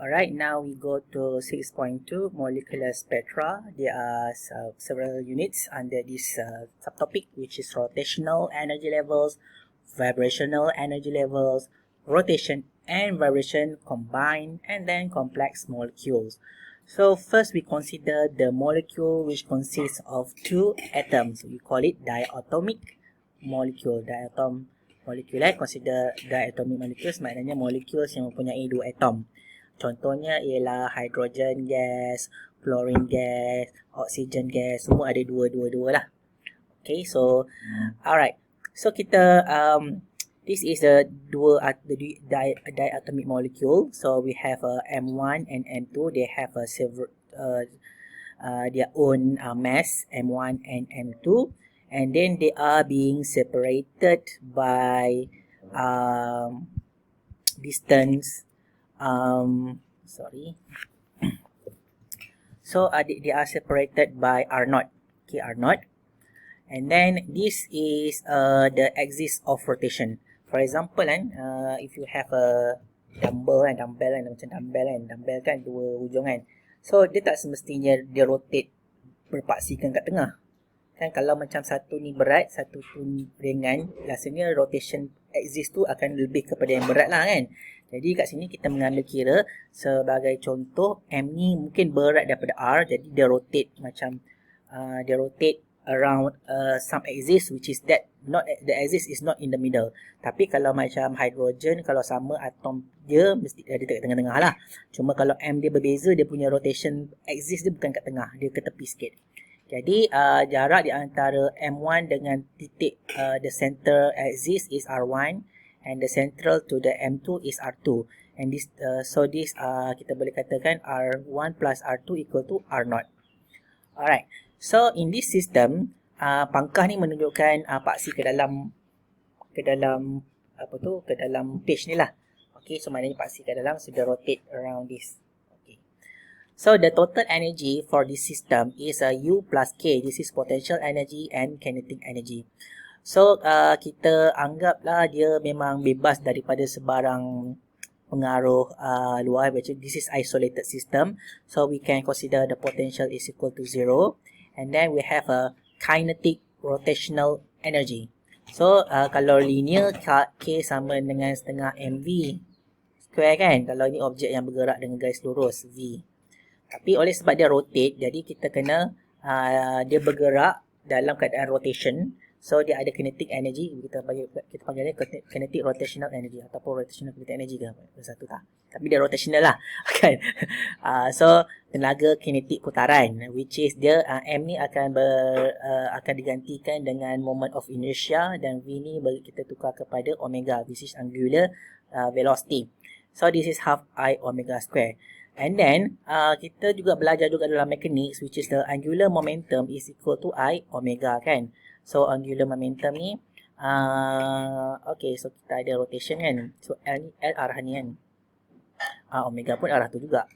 Alright, now we go to 6.2 molecular spectra. There are several units under this subtopic, which is rotational energy levels, vibrational energy levels, rotation and vibration combined, and then complex molecules. So first we consider the molecule which consists of two atoms. We call it diatomic molecule. Molecule consider diatomic molecules maknanya molecules yang mempunyai dua atom. Contohnya ialah hydrogen gas, fluorine gas, oxygen gas, semua ada dua lah. Okay, so alright. So kita this is the diatomic molecule. So we have M1 and M2. They have a several their own mass, M1 and M2, and then they are being separated by distance. So they are separated by R0. Okay, R0. And then this is the axis of rotation. For example, if you have a dumbbell kan dua hujung kan. So dia tak semestinya dia rotate berpaksikan kat tengah. Kan kalau macam satu ni berat, satu tu ringan, rasanya rotation axis tu akan lebih kepada yang berat lah kan. Jadi kat sini kita mengambil kira sebagai contoh M ni mungkin berat daripada R, jadi dia rotate macam dia rotate around some axis which is that not the axis is not in the middle. Tapi kalau macam hydrogen, kalau sama atom dia mesti ada dekat tengah-tengah lah. Cuma kalau M dia berbeza, dia punya rotation axis dia bukan kat tengah, dia ke tepi sikit. Jadi jarak di antara M1 dengan titik the center axis is R1 and the central to the M2 is R2. And this this kita boleh katakan R1 plus R2 equal to R0. Alright. So in this system, pangkah ni menunjukkan paksi ke dalam page ni lah. Okay, so maknanya paksi ke dalam sudah rotate around this. Okay. So the total energy for this system is U plus K. This is potential energy and kinetic energy. So kita anggaplah dia memang bebas daripada sebarang pengaruh luar. This is isolated system. So we can consider the potential is equal to 0. And then we have a kinetic rotational energy. So kalau linear, K sama dengan setengah mv square kan. Kalau ini objek yang bergerak dengan garis lurus, V. Tapi oleh sebab dia rotate, jadi kita kena dia bergerak dalam keadaan rotation. So dia ada kinetic energy, kita panggilnya kinetic rotational energy ataupun rotational kinetic energy ke satu tak. Tapi dia rotational lah kan. So tenaga kinetik putaran, which is dia M ni akan digantikan dengan moment of inertia, dan V ni kita tukar kepada omega, which is angular velocity. So this is half I omega square. And then kita juga belajar juga dalam mechanics, which is the angular momentum is equal to I omega kan. So angular momentum ni okay, so kita ada rotation kan. So L arah ni kan. Omega pun arah tu juga.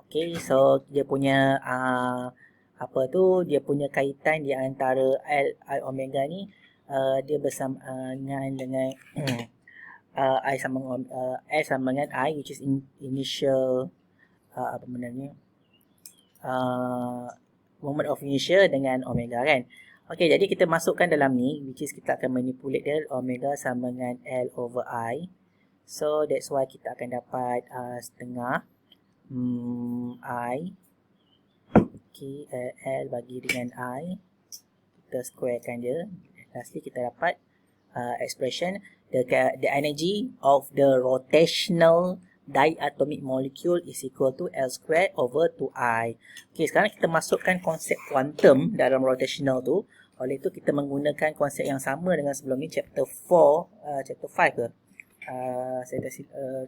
Okay, so dia punya dia punya kaitan di antara L I omega ni dia bersamaan dengan I sama L sama dengan I, which is initial moment of inertia dengan omega kan. Okay, jadi kita masukkan dalam ni, which is kita akan manipulate dia, omega sama dengan L over I. So that's why kita akan dapat setengah I. Okay, L bagi dengan I, kita squarekan dia. Lastly kita dapat expression the energy of the rotational diatomic molecule is equal to L square over 2I. Okay, sekarang kita masukkan konsep quantum dalam rotational tu. Oleh itu kita menggunakan konsep yang sama dengan sebelum ni, chapter 4, chapter 5 ke.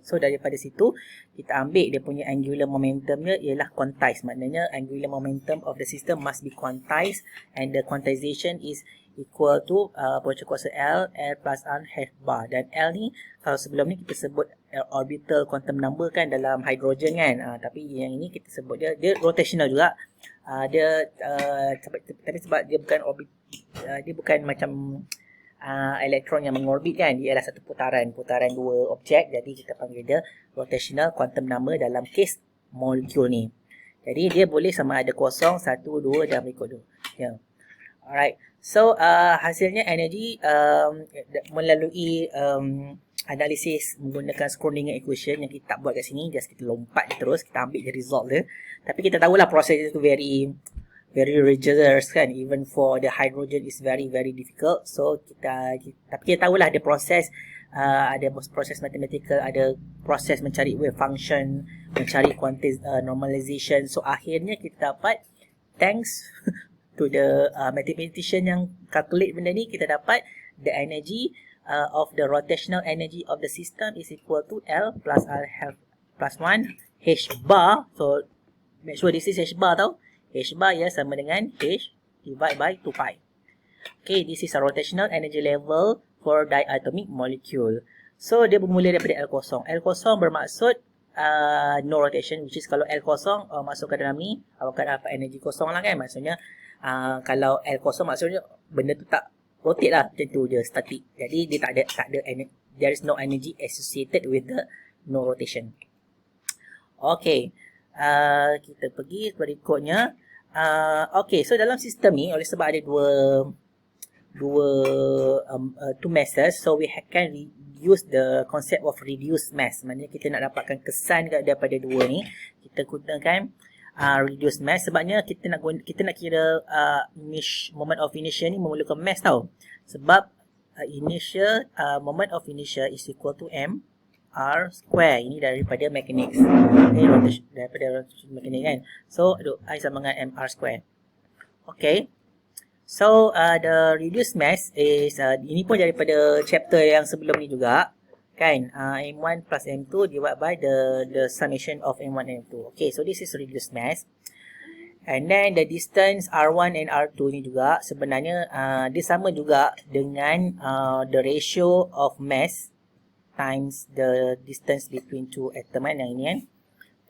So daripada situ kita ambil dia punya angular momentumnya ialah quantized. Maknanya angular momentum of the system must be quantized, and the quantization is equal to potential kuasa L plus R half bar. Dan L ni kalau sebelum ni kita sebut orbital quantum number kan dalam hydrogen kan, tapi yang ini kita sebut dia rotational juga. Tapi sebab dia bukan orbit, dia bukan macam elektron yang mengorbit kan, dia adalah satu putaran dua objek, jadi kita panggil dia rotational quantum number dalam kes molekul ni. Jadi dia boleh sama ada 0, 1, 2 dan berikut tu. Ya. Alright. So hasilnya energi melalui analisis menggunakan Schrödinger equation yang kita tak buat kat sini, just kita lompat terus, kita ambil je result dia. Tapi kita tahulah proses itu very rigorous kan, even for the hydrogen is very difficult. So tapi kita tahulah ada proses, ada proses mathematical, ada proses mencari wave function, mencari normalization. So akhirnya kita dapat, thanks to the mathematician yang calculate benda ni, kita dapat the energy of the rotational energy of the system is equal to L plus R plus 1 H bar. So make sure this is H bar tau. H bar ya sama dengan H divided by 2 pi. Okay, this is a rotational energy level for diatomic molecule. So dia bermula daripada L0. L0 bermaksud no rotation, which is kalau L0 masuk ke dalam ni, akan dapat energi kosong lah kan. Maksudnya kalau L0 maksudnya benda tu tak rotate lah, macam tu je, static. Jadi dia tak ada there is no energy associated with the no rotation. Okay. Kita pergi berikutnya. Okay, so dalam sistem ni, oleh sebab ada two masses, so we can use the concept of reduced mass. Maknanya kita nak dapatkan kesan daripada dua ni, kita gunakan reduced mass. Sebabnya kita nak kira moment of inertia ni memerlukan mass tau. Sebab moment of inertia is equal to m R square. Ini daripada mechanics. Okay, daripada mechanics kan. So, I sama dengan mr square. Okay. So, the reduced mass is, ini pun daripada chapter yang sebelum ni juga. Kan. M1 plus M2 divided by the summation of M1 and M2. Okay, so this is reduced mass. And then the distance R1 and R2 ni juga sebenarnya dia sama juga dengan the ratio of mass times the distance between two atom kan, yang ini kan.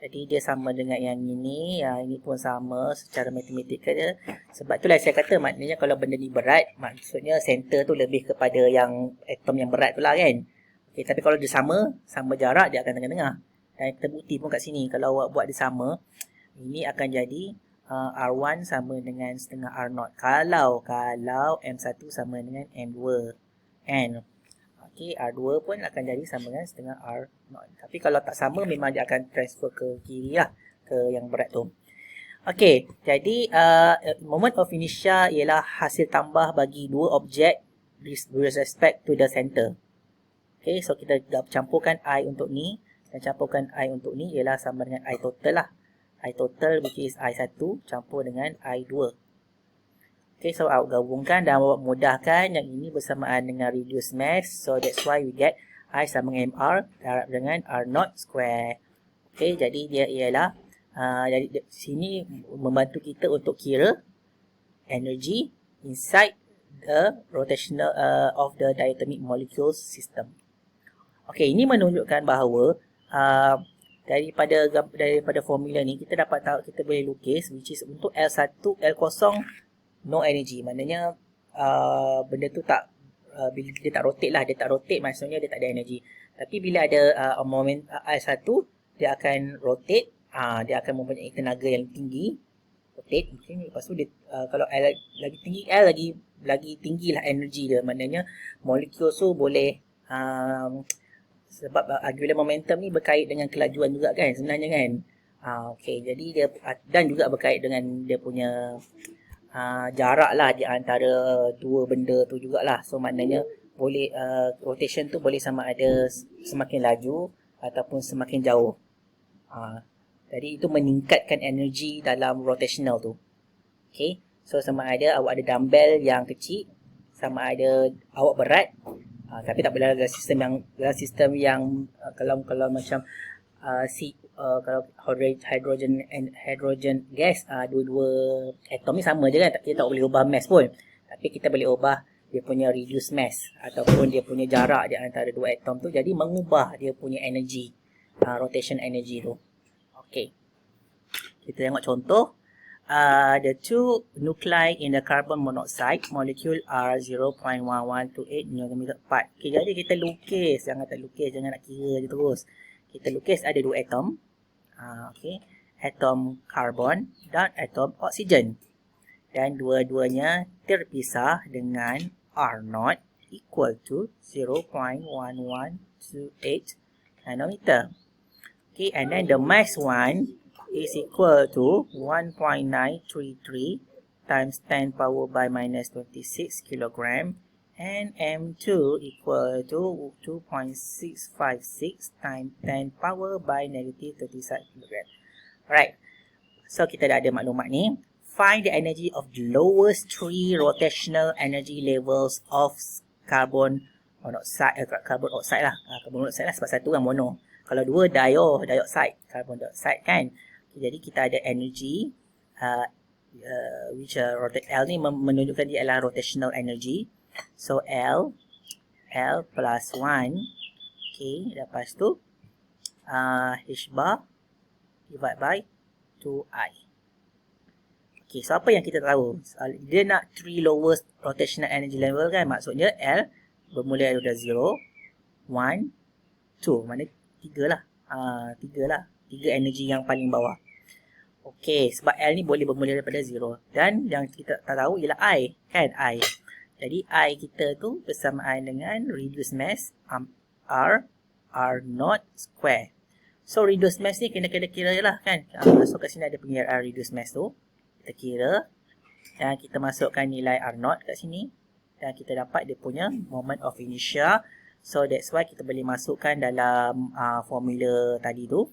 Jadi dia sama dengan yang ini pun sama secara matematikal dia. Sebab itulah saya kata, maknanya kalau benda ni berat, maksudnya center tu lebih kepada yang atom yang berat tu lah kan. Okay, tapi kalau dia sama jarak, dia akan tengah-tengah. Dan kita bukti pun kat sini, kalau awak buat dia sama, ini akan jadi R1 sama dengan setengah R0. Kalau M1 sama dengan M2 kan. Okay, R2 pun akan jadi sama dengan setengah R0. Tapi kalau tak sama, memang dia akan transfer ke kiri lah, ke yang berat tu. Okay, jadi moment of inertia ialah hasil tambah bagi dua objek with respect to the center. Okay, so kita dah campurkan I untuk ni, dan campurkan I untuk ni ialah sama dengan I total lah. I total which is I1 campur dengan I2. Okay, so awak gabungkan dan awak mudahkan yang ini bersamaan dengan reduced mass. So that's why we get I sama dengan MR darab dengan R0 square. Okay, jadi dia ialah jadi sini membantu kita untuk kira energy inside the rotational of the diatomic molecule system. Okay, ini menunjukkan bahawa daripada formula ni kita dapat tahu, kita boleh lukis which is untuk L1, L0 no energy. Maknanya benda tu tak bila dia tak rotate lah, dia tak rotate maksudnya dia tak ada energy. Tapi bila ada moment L1, dia akan rotate, dia akan mempunyai tenaga yang tinggi, rotate. Okay. Lepas tu dia, kalau L lagi tinggi, L lagi tinggilah energy dia. Maknanya molekul tu boleh sebab angular momentum ni berkait dengan kelajuan juga kan sebenarnya kan. Okay, jadi dia dan juga berkait dengan dia punya jarak lah di antara dua benda tu jugalah. So maknanya boleh rotation tu boleh sama ada semakin laju ataupun semakin jauh. Jadi itu meningkatkan energi dalam rotational tu. Okay, so sama ada awak ada dumbbell yang kecil, sama ada awak berat, tapi tak boleh dalam sistem yang kalau macam kalau hydrogen gas, dua-dua atom ni sama je kan, kita tak boleh ubah mass pun, tapi kita boleh ubah dia punya reduced mass ataupun dia punya jarak di antara dua atom tu, jadi mengubah dia punya energy, rotation energy tu. Okay, kita tengok contoh. the two nuclei in the carbon monoxide molecule are 0.1128 nanometer apart. Okay, jadi kita lukis, jangan tak lukis, jangan nak kira je terus. Kita lukis ada dua atom. Okay, atom karbon dan atom oksigen. Dan dua-duanya terpisah dengan R0 equal to 0.1128 nanometer. Okay, and then the mass one is equal to 1.933 times 10 power by minus 26 kilogram, and M2 equal to 2.656 times 10 power by negative 37 kilogram. Alright, so kita dah ada maklumat ni. Find the energy of the lowest three rotational energy levels of carbon monoxide. Carbon oxide lah. Carbon monoxide lah sebab satu kan mono. Kalau dua dioxide, carbon dioxide kan. Jadi kita ada energy which L ni menunjukkan dia adalah rotational energy. So L plus 1. Okay, lepas tu H bar divide by 2I. Okay, so apa yang kita tahu? Dia nak 3 lowest rotational energy level kan. Maksudnya L bermula daripada 0, 1, 2. Mana 3 lah. 3 lah. 3 energy yang paling bawah. Okey, sebab L ni boleh bermula daripada 0. Dan yang kita tak tahu ialah I. Kan? I. Jadi I kita tu bersamaan dengan reduced mass R0 square. So reduced mass ni kena kira je lah kan. So kat sini ada pengiraan reduced mass tu. Kita kira. Dan kita masukkan nilai R0 kat sini. Dan kita dapat dia punya moment of inertia. So that's why kita boleh masukkan dalam formula tadi tu.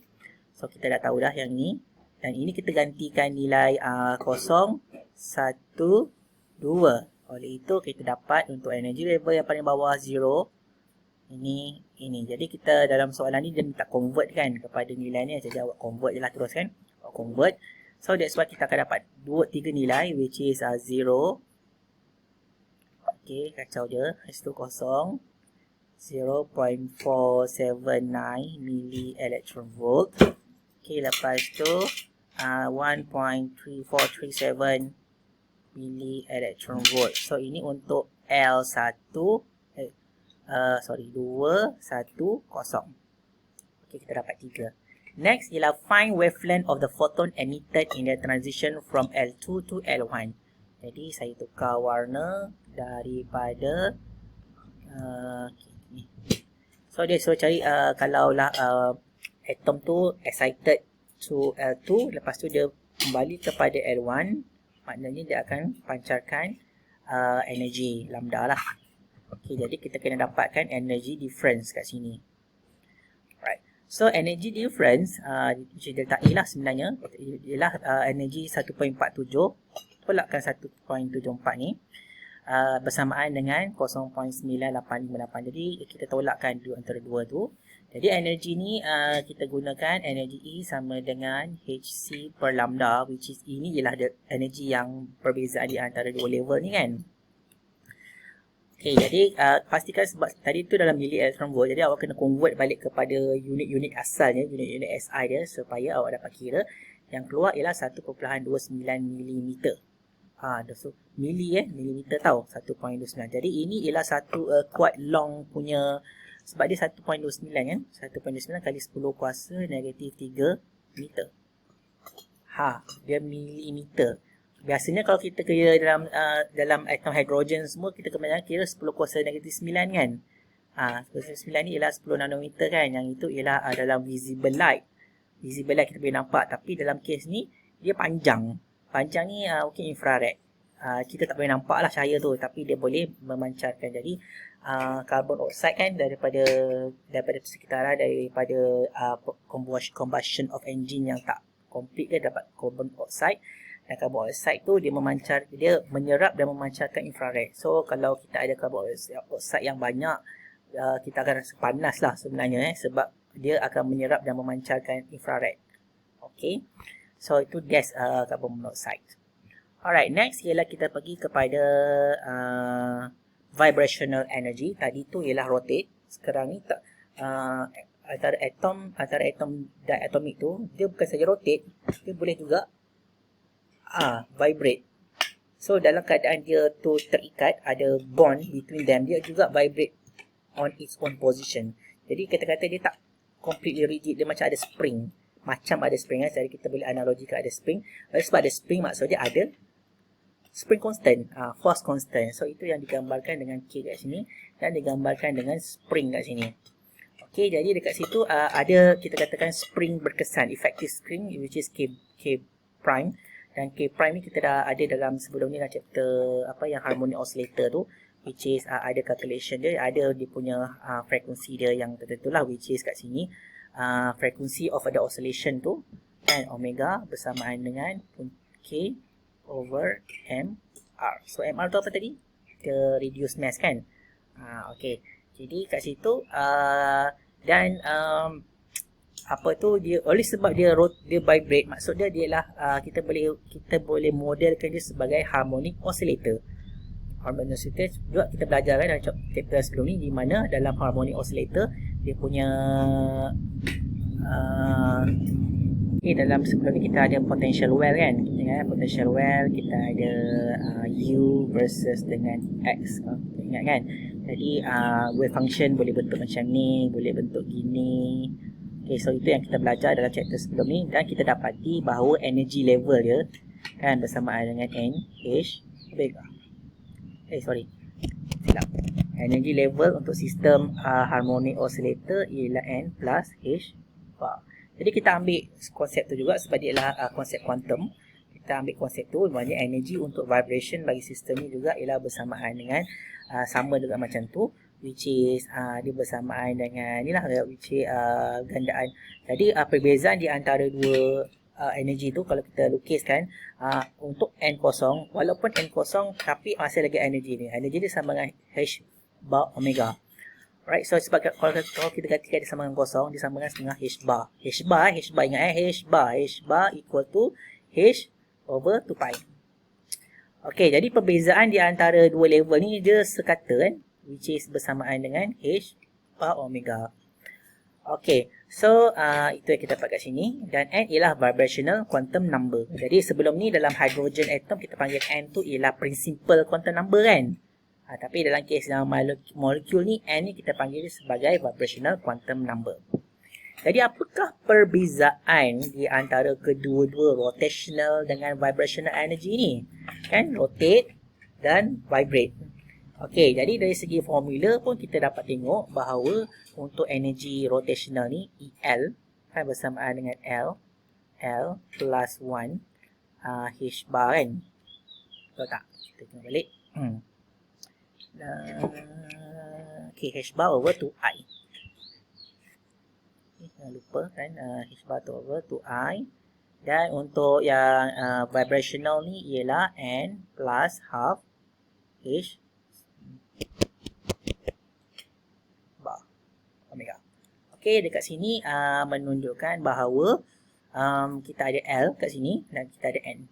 So kita dah tahu dah yang ni. Dan ini kita gantikan nilai 0, 1, 2. Oleh itu kita dapat untuk energy level yang paling bawah 0. Ini. Jadi kita dalam soalan ni dia minta convert kan kepada nilai ni. Jadi awak convert je lah terus kan. Awak convert. So that's why kita akan dapat 3 nilai which is 0. Okay, kacau je. H2 kosong. 0.479 milli electron volt. Okay, lepas tu 1.3437 milli electron volt. So ini untuk L1 2, 1, 0. Okay, kita dapat 3. Next ialah find wavelength of the photon emitted in the transition from L2 to L1. Jadi saya tukar warna daripada so dia suruh cari kalaulah atom tu excited to L2, lepas tu dia kembali kepada L1, maknanya dia akan pancarkan energy lambda lah. Okay, jadi kita kena dapatkan energy difference kat sini. Right. So energy difference delta E lah sebenarnya ialah energy 1.47 tolakkan 1.74 ni bersamaan dengan 0.9858. Jadi kita tolakkan antara dua tu. Jadi energi ni kita gunakan energi E sama dengan Hc per lambda, which is ini ialah energi yang perbezaan di antara dua level ni kan. Okay, jadi pastikan sebab tadi tu dalam milli electron volt, jadi awak kena convert balik kepada unit-unit asalnya, unit-unit SI dia supaya awak dapat kira. Yang keluar ialah 1.29 mm. So millimeter tau, 1.29. Jadi ini ialah satu quite long punya, sebab dia 1.29 kan. 1.29 kali 10 kuasa negatif 3 meter. Dia milimeter. Biasanya kalau kita kira dalam atom hidrogen semua, kita kebanyakan kira 10 kuasa negatif 9 kan. 10 kuasa 9 ni ialah 10 nanometer kan. Yang itu ialah dalam visible light. Visible light kita boleh nampak, tapi dalam kes ni dia panjang. Panjang ni mungkin infrared. Kita tak boleh nampak lah cahaya tu, tapi dia boleh memancarkan. Jadi carbon oxide kan daripada sekitaran daripada combustion of engine yang tak complete, dia dapat carbon oxide. Dan carbon oxide tu dia menyerap dan memancarkan infrared. So kalau kita ada carbon oxide yang banyak, kita akan rasa panas lah sebenarnya sebab dia akan menyerap dan memancarkan infrared. Okay, so itu gas carbon monoxide. Alright, next ialah kita pergi kepada vibrational energy. Tadi tu ialah rotate. Sekarang ni antara atom diatomik tu, dia bukan saja rotate, dia boleh juga vibrate. So dalam keadaan dia tu terikat, ada bond between them, dia juga vibrate on its own position. Jadi kata-kata dia tak completely rigid, dia macam ada spring. Macam ada spring, jadi kita boleh analogikan ada spring. Sebab ada spring maksudnya ada spring constant, force constant. So itu yang digambarkan dengan K kat sini dan digambarkan dengan spring kat sini. Okey, jadi dekat situ ada kita katakan spring berkesan, effective spring, which is K prime. Dan K prime ni kita dah ada dalam sebelum ni dalam chapter apa yang harmonic oscillator tu, which is ada calculation dia, ada dia punya frekuensi dia yang tertentu lah, which is kat sini frekuensi of the oscillation tu and omega bersamaan dengan K over MR. So MR tu apa tadi? The reduced mass kan? Okey. Jadi kat situ dan apa tu dia oleh sebab dia vibrate, maksud dia ialah kita boleh modelkan dia sebagai harmonic oscillator. Harmonic oscillator juga kita belajar kan dalam chapter sebelum ni, di mana dalam harmonic oscillator dia punya dalam sebelum ni kita ada potential well kan, potential well kita ada U versus dengan X, ingat kan. Jadi wave function boleh bentuk macam ni, boleh bentuk gini. Okay, so itu yang kita belajar dalam chapter sebelum ni, dan kita dapati bahawa energy level dia kan bersamaan dengan NH omega. Silap. Energy level untuk sistem harmonic oscillator ialah N plus H bar. Jadi kita ambil konsep tu juga sebab dia ialah konsep quantum. Kita ambil konsep tu, maknanya energy untuk vibration bagi sistem ni juga ialah bersamaan dengan sama juga macam tu, which is dia bersamaan dengan ni lah, which is gandaan. Jadi perbezaan di antara dua energy tu kalau kita lukiskan untuk N kosong, walaupun N kosong tapi masih lagi energy ni. Energy dia sama dengan H bar omega. Right, so sebab kalau kita katakan dia sama dengan kosong, dia sama dengan H bar. H bar ingat H bar equal to H over 2 pi. Okay, jadi perbezaan di antara dua level ni dia sekata kan, which is bersamaan dengan H bar omega. Okay, so itu yang kita dapat kat sini, dan N ialah vibrational quantum number. Jadi sebelum ni dalam hydrogen atom kita panggil N tu ialah principal quantum number kan. Tapi dalam kes dalam molekul ni, N ni kita panggil dia sebagai vibrational quantum number. Jadi apakah perbezaan di antara kedua-dua rotational dengan vibrational energy ni? Kan, rotate dan vibrate. Okey, jadi dari segi formula pun kita dapat tengok bahawa untuk energy rotational ni, EL kan bersamaan dengan L plus 1 H bar kan. Betul tak? Kita tengok balik. Okay, H bar over 2I. Jangan lupa kan, H bar over 2I. Dan untuk yang vibrational ni ialah N plus half H bar omega. Okay, dekat sini menunjukkan bahawa kita ada L kat sini dan kita ada N.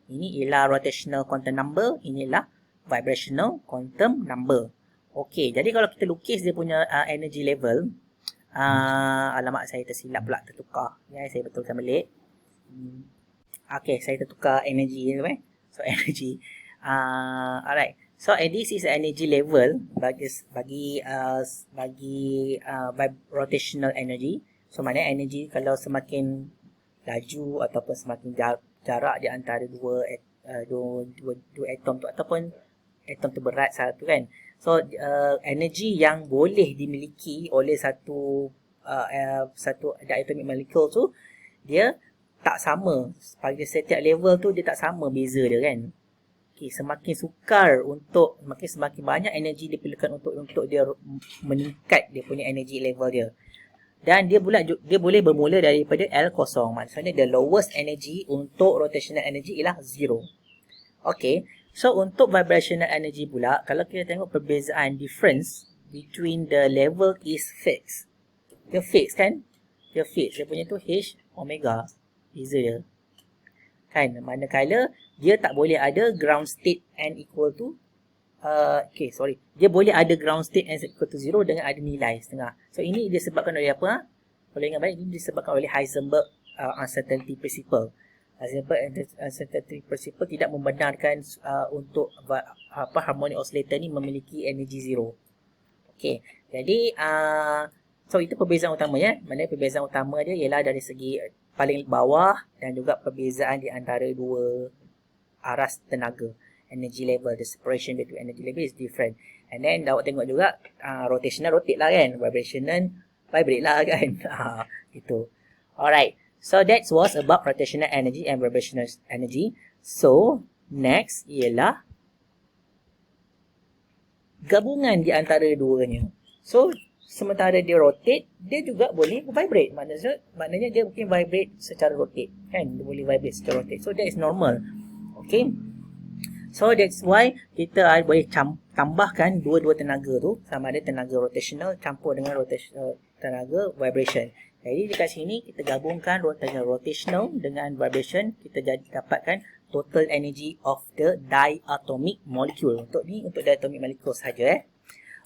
Ini ialah rotational quantum number, ini ialah vibrational quantum number. Okey, jadi kalau kita lukis dia punya energy level, alamak saya tersilap pula, tertukar. Ya, saya betulkan balik. Okey, saya tertukar energy ni So energy. Alright. So this is energy level bagi rotational energy. So maknanya energy kalau semakin laju ataupun semakin jarak di antara dua atom tu ataupun atom tu berat satu kan. So energy yang boleh dimiliki oleh satu diatomic molecule tu dia tak sama pada setiap level tu, dia tak sama beza dia kan. Okay, semakin sukar untuk semakin banyak energi diperlukan untuk dia meningkat dia punya energy level dia. Dan dia boleh bermula daripada L kosong. Maksudnya the lowest energy untuk rotational energy ialah 0. Okay. So untuk vibrational energy pula, kalau kita tengok perbezaan difference between the level is fixed. Dia fixed kan? Dia fixed. Dia punya tu H omega. Beza dia. Kan? Manakala dia tak boleh ada ground state n equal to dia boleh ada ground state n equal to 0 dengan ada nilai setengah. So ini disebabkan oleh apa? Kalau ingat baik, ini disebabkan oleh Heisenberg uncertainty principle. Uncertainty principle tidak membenarkan untuk harmonic oscillator ni memiliki energi zero. Okey, jadi so itu perbezaan utamanya. Mana perbezaan utama dia ialah dari segi paling bawah dan juga perbezaan di antara dua aras tenaga. Energy level, the separation between energy level is different. And then awak tengok juga rotational rotate lah kan, vibrational vibrate lah kan. Gitu. Alright. So that was about rotational energy and vibrational energy. So next ialah gabungan di antara duanya. So sementara dia rotate, dia juga boleh vibrate. Maknanya dia mungkin vibrate secara rotate, kan? Dia boleh vibrate secara rotate. So that is normal. Okay. So that's why kita boleh tambahkan dua-dua tenaga tu, sama ada tenaga rotational campur dengan tenaga vibration. Jadi dekat sini kita gabungkan tenaga rotational dengan vibration, kita dapatkan total energy of the diatomic molecule. Untuk diatomic molecule saja.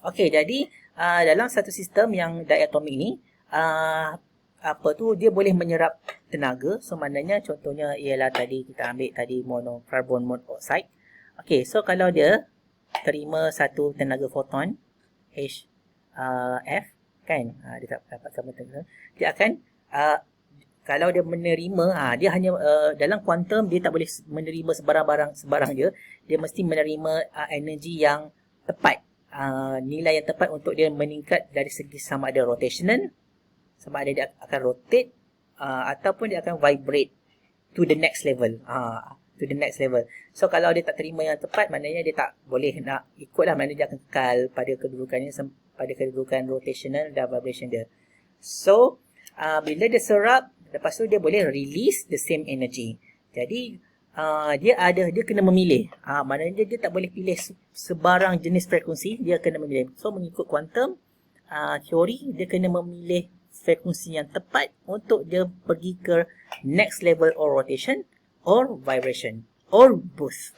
Okey, jadi dalam satu sistem yang diatomic ni, dia boleh menyerap tenaga. So maknanya contohnya ialah tadi kita ambil tadi carbon monoxide. Okey, so kalau dia terima satu tenaga foton HF, kan, dia dapat sama tenaga, dia akan kalau dia menerima, dia hanya dalam kuantum dia tak boleh menerima sebarang je, dia mesti menerima energi yang tepat, nilai yang tepat untuk dia meningkat dari segi sama ada rotational, sama ada dia akan rotate ataupun dia akan vibrate to the next level. So kalau dia tak terima yang tepat, maknanya dia tak boleh nak ikutlah, maknanya dia akan kekal pada kedudukannya, pada kedudukan rotational dan vibration dia. So bila dia serap, lepas tu dia boleh release the same energy. Jadi dia kena memilih. Maknanya dia tak boleh pilih sebarang jenis frekuensi, dia kena memilih. So mengikut quantum teori, dia kena memilih frekuensi yang tepat untuk dia pergi ke next level or rotation or vibration or both.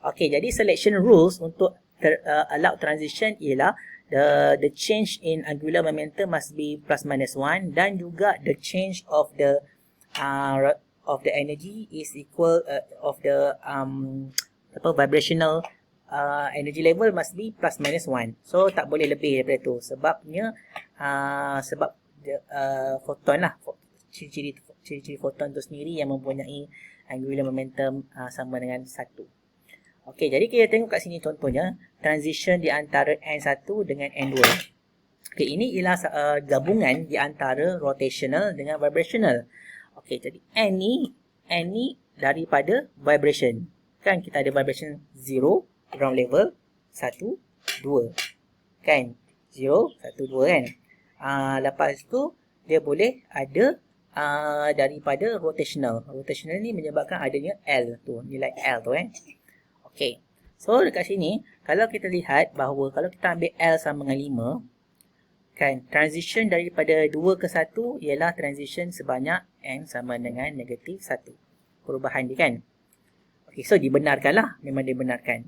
Okay, jadi selection rules untuk allow transition ialah the change in angular momentum must be plus minus 1, dan juga the change of the energy is equal of the vibrational energy level must be plus minus 1. So tak boleh lebih daripada tu, sebabnya sebab photon lah, ciri-ciri foton tu sendiri yang mempunyai angular momentum sama dengan 1. Okey, jadi kita tengok kat sini contohnya transition di antara N1 dengan N2. Okey, ini ialah gabungan di antara rotational dengan vibrational. Okey, jadi N ni daripada vibration. Kan kita ada vibration 0, ground level, 1, 2. Kan? 0, 1, 2 kan? Lepas tu dia boleh ada daripada rotational. Rotational ni menyebabkan adanya L tu, nilai L tu kan. Okey. So dekat sini kalau kita lihat bahawa kalau kita ambil L sama dengan 5, kan, transition daripada 2 ke 1 ialah transition sebanyak N sama dengan negatif 1. Perubahan dia kan. Okey, so dibenarkanlah, memang dibenarkan.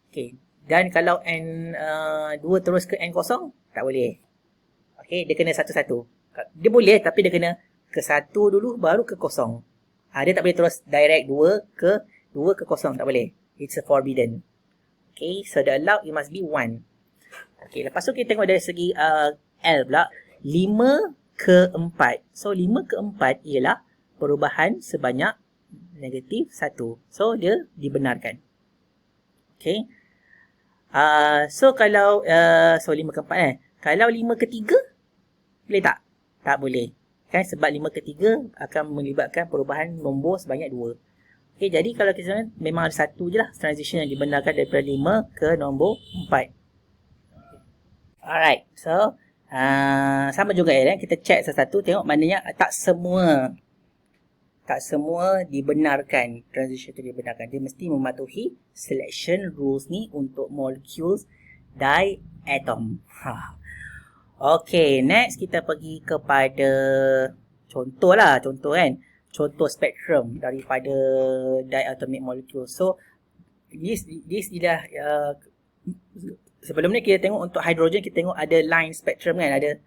Okey. Dan kalau N2 terus ke N0, tak boleh. Okey, dia kena satu-satu. Dia boleh tapi dia kena ke 1 dulu baru ke 0. Dia tak boleh terus direct 2 ke 0, tak boleh. It's a forbidden. Okay, so the allowed it must be 1. Okay, lepas tu kita tengok dari segi L pula, 5 ke 4. So 5 ke 4 ialah perubahan sebanyak negatif 1. So dia dibenarkan. Okay. So kalau 5 ke 4 kalau 5 ke 3 boleh tak? Tak boleh. Kan, sebab 5 ke 3 akan melibatkan perubahan nombor sebanyak 2. Okey, jadi kalau kita memang ada satu je lah transition yang dibenarkan daripada 5 ke nombor 4. Alright, so sama juga ya, kita check satu-satu, tengok maknanya tak semua dibenarkan, transition itu dibenarkan. Dia mesti mematuhi selection rules ni untuk molecules diatom. Okay, next kita pergi kepada contoh kan. Contoh spektrum daripada diatomic molecule. So, this ialah sebelum ni kita tengok untuk hidrogen, kita tengok ada line spektrum kan. Ada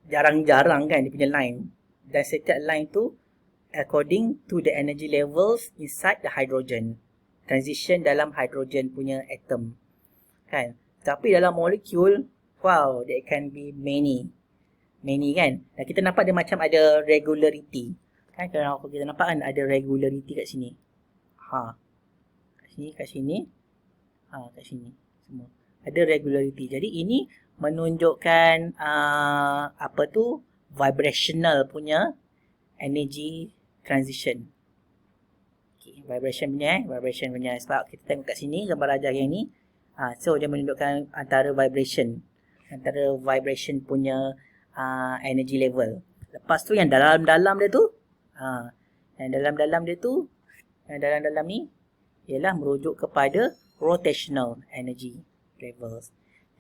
jarang-jarang kan dia punya line. Dan setiap line tu according to the energy levels inside the hydrogen. Transition dalam hydrogen punya atom. Kan? Tapi dalam molekul, wow, there can be many kan. Dan kita nampak dia macam ada regularity. Kan kalau kita nampak kan ada regularity kat sini. Kat sini. Kat sini semua. Ada regularity. Jadi ini menunjukkan vibrational punya energy transition. Okay, vibration punya sebab kita tengok kat sini gambar rajah yang ni. So dia menunjukkan antara vibration punya energy level. Lepas tu yang dalam-dalam dia tu, yang dalam-dalam ni ialah merujuk kepada rotational energy levels.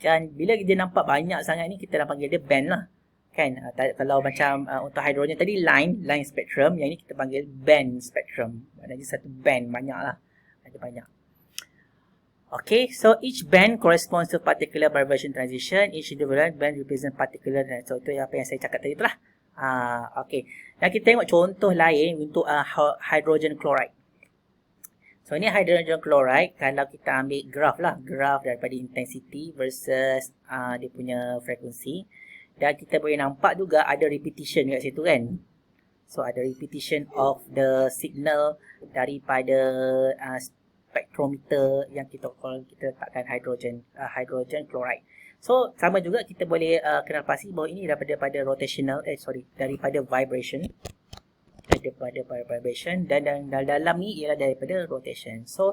Dan bila kita nampak banyak sangat ni, kita dah panggil dia band lah. Kan? Kalau macam untuk hidrogen tadi line spectrum, yang ni kita panggil band spectrum. Maknanya satu band, banyak lah. Ada banyak. Okay, so each band corresponds to particular vibration transition. Each individual band represent particular. So itu apa yang saya cakap tadi tu lah. Okay. Dan kita tengok contoh lain untuk hydrogen chloride. So ni hydrogen chloride, kalau kita ambil graf daripada intensity versus dia punya frekuensi. Dan kita boleh nampak juga ada repetition kat situ kan. So ada repetition of the signal daripada spektrometer yang kita letakkan hydrogen chloride. So sama juga kita boleh kenal pasti bahawa ini daripada daripada vibration. Dan dalam ni ialah daripada rotation. So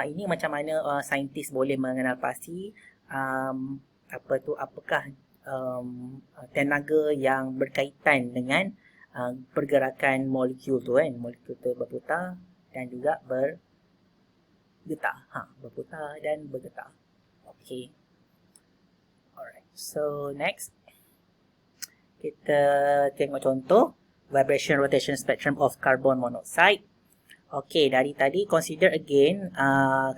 ini macam mana saintis boleh mengenal pasti apakah tenaga yang berkaitan dengan pergerakan molekul tu kan. Molekul tu berputar dan juga bergetar. Berputar dan bergetar. Okay. Alright. So next kita tengok contoh vibration rotation spectrum of carbon monoxide. Okay, dari tadi consider again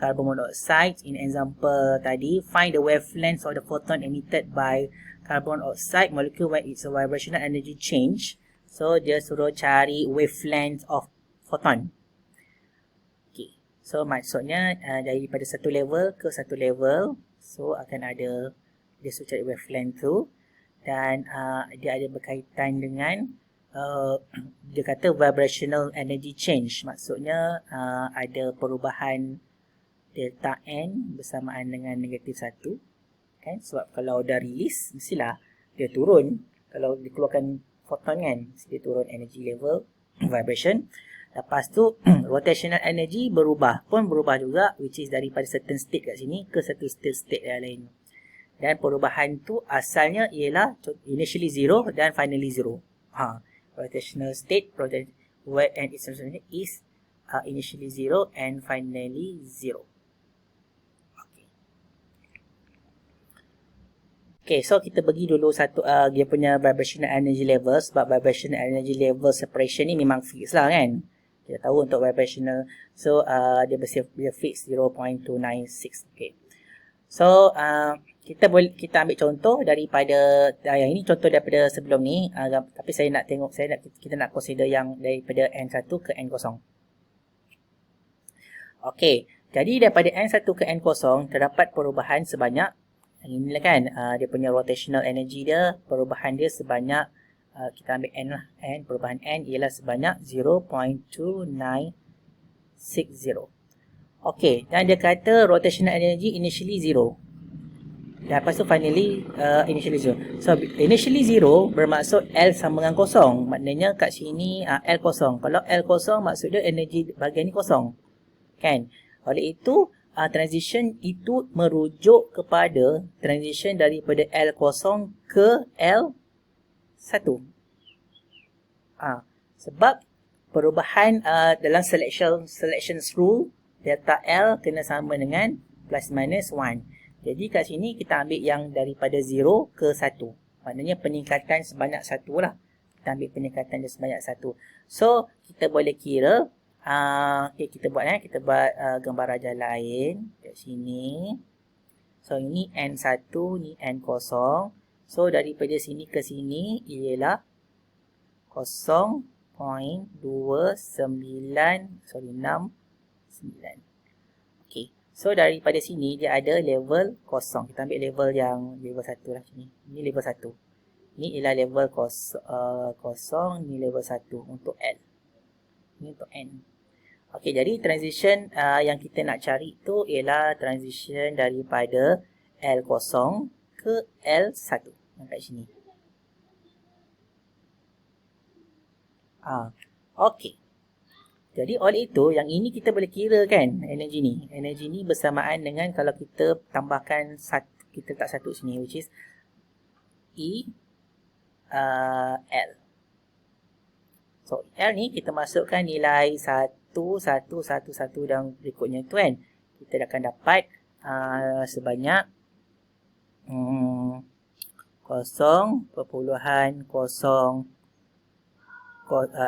carbon monoxide. In example tadi, find the wavelength of the photon emitted by carbon monoxide molecule when it's a vibrational energy change. So dia suruh cari wavelength of photon. Okay, so maksudnya daripada satu level ke satu level, so akan ada dia suruh cari wavelength tu. Dan dia ada berkaitan dengan dia kata vibrational energy change. Maksudnya ada perubahan delta N bersamaan dengan negatif 1 kan? Sebab kalau dah release mestilah dia turun. Kalau dikeluarkan photon kan, mesti dia turun energy level vibration. Lepas tu rotational energy berubah juga, which is daripada certain state kat sini ke satu state yang lain. Dan perubahan tu asalnya ialah initially 0 dan finally 0. Rotational state and its is initially 0 and finally 0. Okay, so kita bagi dulu satu dia punya vibrational energy level. Sebab vibrational energy level separation ni memang fix lah kan. Kita tahu untuk vibrational, so dia fix 0.296. Okay. So kita ambil contoh daripada yang ini contoh daripada sebelum ni, tapi kita nak consider yang daripada N1 ke N0. Okey, jadi daripada N1 ke N0 terdapat perubahan sebanyak inilah kan, dia punya rotational energy dia, perubahan dia sebanyak kita ambil N lah, perubahan N ialah sebanyak 0.2960. Okey, dan dia kata rotational energy initially 0. Dan lepas tu finally initially 0. So initially 0 bermaksud L sama dengan kosong. Maknanya kat sini L kosong. Kalau L kosong maksud dia energi bahagian ni kosong. Kan? Oleh itu transition itu merujuk kepada transition daripada L kosong ke L1. Sebab perubahan dalam selection rule delta L kena sama dengan plus minus 1. Jadi kat sini kita ambil yang daripada 0 ke 1. Maknanya peningkatan sebanyak 1 lah. Kita ambil peningkatan dia sebanyak 1. So, kita boleh kira. Okay, kita buat gambar rajah lain. Kat sini. So, ini N1, ni N0. So, daripada sini ke sini ialah 0.29. 0.29 okey, so daripada sini dia ada level kosong. Kita ambil level yang level 1 lah sini. Ini level 1. Ini ialah level kosong, ini level 1 untuk L. Ini untuk N. Okey, jadi transition yang kita nak cari tu ialah transition daripada L0 ke L1 yang kat sini. Okey. Jadi oleh itu, yang ini kita boleh kira kan energi ni. Energi ni bersamaan dengan kalau kita tambahkan satu, kita letak satu sini, which is E L. So L ni kita masukkan nilai 1, 1, 1, 1 dan berikutnya tu kan. Kita akan dapat sebanyak 0.0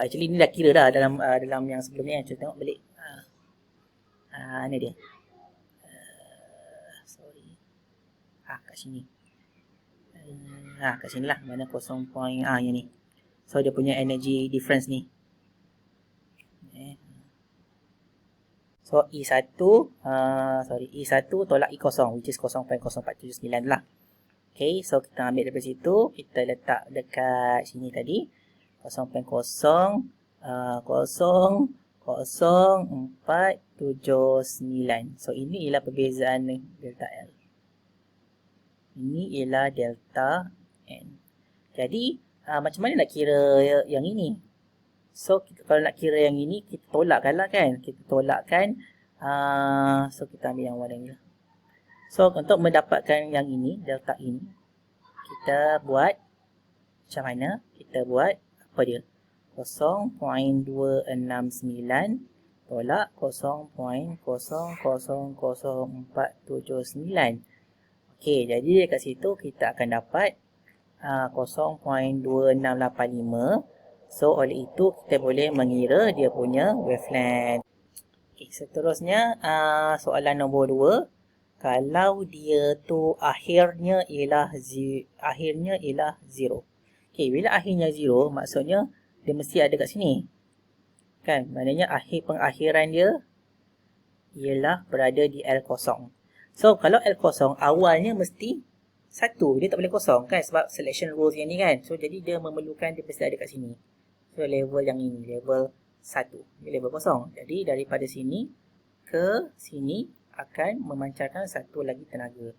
actually ni dah kira dah dalam yang sebelum ni. Cuba tengok balik. Ni dia. Sorry. Kat sini. Kat sini lah. Mana 0. Yang ni. So dia punya energy difference ni. So E1 E1 tolak E0, which is 0.0479 lah. Okay, so kita ambil daripada situ, kita letak dekat sini tadi 0.00479. So ini ialah perbezaan delta L. Ini ialah delta N. Jadi macam mana nak kira yang ini? So kalau nak kira yang ini, kita tolakkan lah kan. Kita tolakkan. So kita ambil yang warna ni lah. So untuk mendapatkan yang ini, delta ini, kita buat macam mana? Kita buat apa dia? 0.269 tolak 0.000479. Okey, jadi dekat situ kita akan dapat 0.2685. So oleh itu kita boleh mengira dia punya wavelength. Okey, seterusnya soalan nombor 2. Kalau dia tu akhirnya ialah 0. Okey, bila akhirnya 0, maksudnya dia mesti ada kat sini. Kan? Maknanya pengakhiran dia ialah berada di L0. So, kalau L0 awalnya mesti 1. Dia tak boleh kosong kan? Sebab selection rules yang ni kan. So, jadi dia memerlukan dia mesti ada kat sini. So, level yang ini, level 1. Ini level kosong. Jadi, daripada sini ke sini akan memancarkan satu lagi tenaga.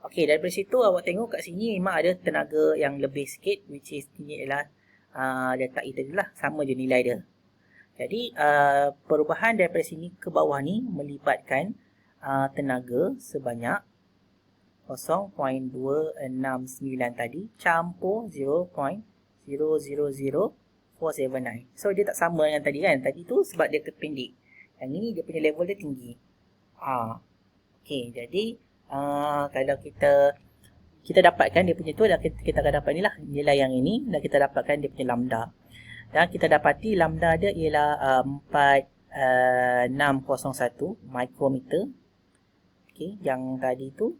Okey, daripada situ awak tengok kat sini memang ada tenaga yang lebih sikit, which is ini ialah delta E tadi lah, sama je nilai dia. Jadi perubahan daripada sini ke bawah ni melibatkan tenaga sebanyak 0.269 tadi campur 0.000479. So dia tak sama dengan tadi kan. Tadi tu sebab dia terpendek. Yang ini dia punya level dia tinggi. Okey, jadi kalau kita dapatkan dia punya tu, kita akan dapat ni lah nilai yang ini, dan kita dapatkan dia punya lambda. Dan kita dapati lambda dia ialah 4601 mikrometer. Okey, yang tadi tu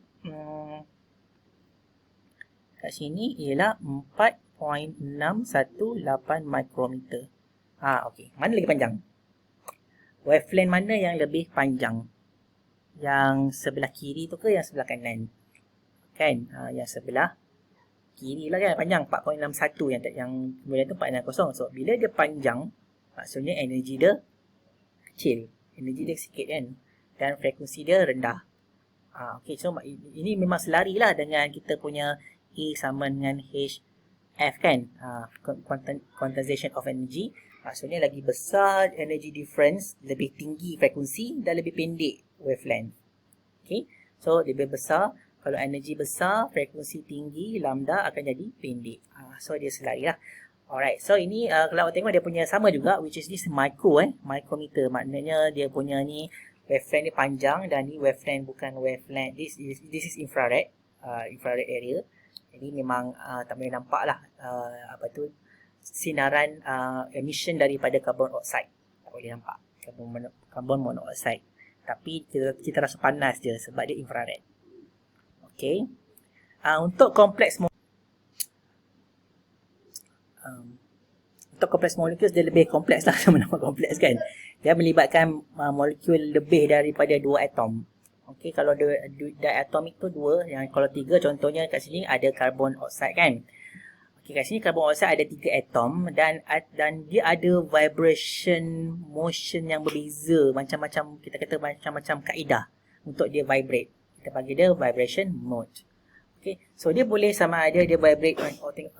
kat sini ialah 4.618 mikrometer. Okey, mana lagi panjang? Wavelength mana yang lebih panjang? Yang sebelah kiri tu ke yang sebelah kanan? Kan? Yang sebelah kiri lah kan panjang, 4.61, yang kemudian tu 460. So bila dia panjang, maksudnya energi dia kecil, energi dia sikit kan, dan frekuensi dia rendah. Okay, so ini memang selari lah dengan kita punya E sama dengan HF kan, quantization of energy. Maksudnya lagi besar energy difference, lebih tinggi frekuensi dan lebih pendek wavelength. Okay, so lebih besar, kalau energi besar, frekuensi tinggi, lambda akan jadi pendek. So dia selari lah. Alright, so ini kalau awak tengok dia punya sama juga, which is this micrometer. Maknanya dia punya ni wavelength dia panjang, dan ni wavelength bukan wavelength. This is infrared, infrared area. Jadi memang tak boleh nampak lah sinaran emission daripada carbon oxide. Tak boleh nampak carbon monoxide. Tapi kita rasa panas je sebab dia infrared. Okay. Untuk complex molecules dia lebih kompleks lah, nama kompleks kan. Dia melibatkan molekul lebih daripada 2 atom. Okey, kalau diatomik tu 2, yang kalau 3 contohnya kat sini ada carbon oxide kan. Okey, kat sini carbon oxide ada 3 atom dan dia ada vibration motion yang berbeza, macam-macam, kita kata macam-macam kaedah untuk dia vibrate. Kita panggil dia vibration mode. Okey, so dia boleh sama ada dia vibrate,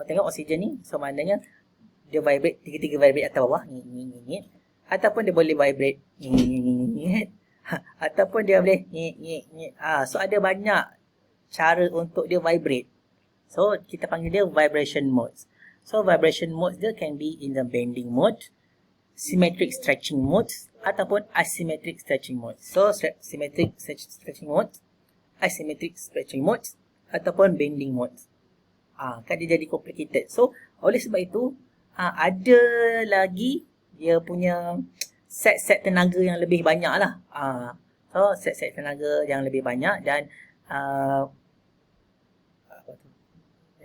tengok oksigen ni, so maknanya dia vibrate, tiga-tiga vibrate atas bawah, ngit, ataupun dia boleh vibrate ngit, ataupun dia boleh ngit. So ada banyak cara untuk dia vibrate. So kita panggil dia vibration modes. So vibration modes dia can be in the bending mode, symmetric stretching mode, ataupun asymmetric stretching mode. So symmetric stretching mode, asymmetric stretching mode, ataupun bending mode. Kan dia jadi complicated. So oleh sebab itu ada lagi dia punya set tenaga yang lebih banyak lah. So set tenaga yang lebih banyak dan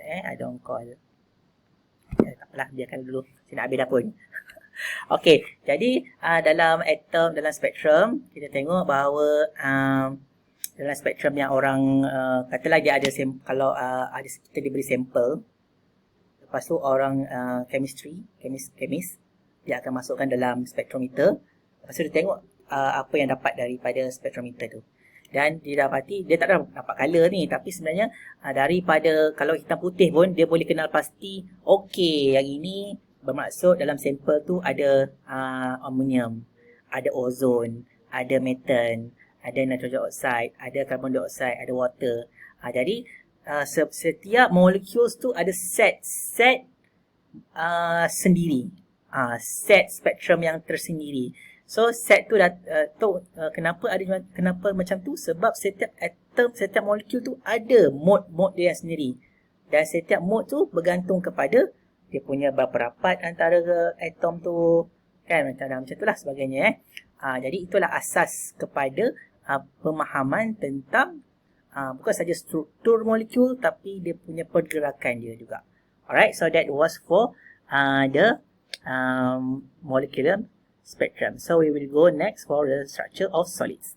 I don't call. Tak apalah, biarkan dulu. Saya nak habis dah pun. Okey, jadi dalam atom, dalam spektrum, kita tengok bahawa dalam spektrum yang orang katalah dia ada kalau ada kita diberi sampel, lepas tu orang kemis dia akan masukkan dalam spektrometer, lepas tu dia tengok apa yang dapat daripada spektrometer tu, dan dia dapati dia tak dapat color ni, tapi sebenarnya daripada kalau hitam putih pun dia boleh kenal pasti, okey, yang ini bermaksud dalam sampel tu ada amonium, ada ozon, ada methane, ada nitrogen oxide, ada carbon dioxide, ada water. Jadi setiap molecules tu ada set sendiri, set spektrum yang tersendiri. So set tu kenapa macam tu? Sebab setiap atom, setiap molekul tu ada mode dia sendiri, dan setiap mode tu bergantung kepada dia punya berapa rapat antara atom tu, kan, macam tu lah sebagainya. Jadi itulah asas kepada pemahaman tentang bukan saja struktur molekul, tapi dia punya pergerakan dia juga. Alright, so that was for the molecular spectrum. So we will go next for the structure of solids.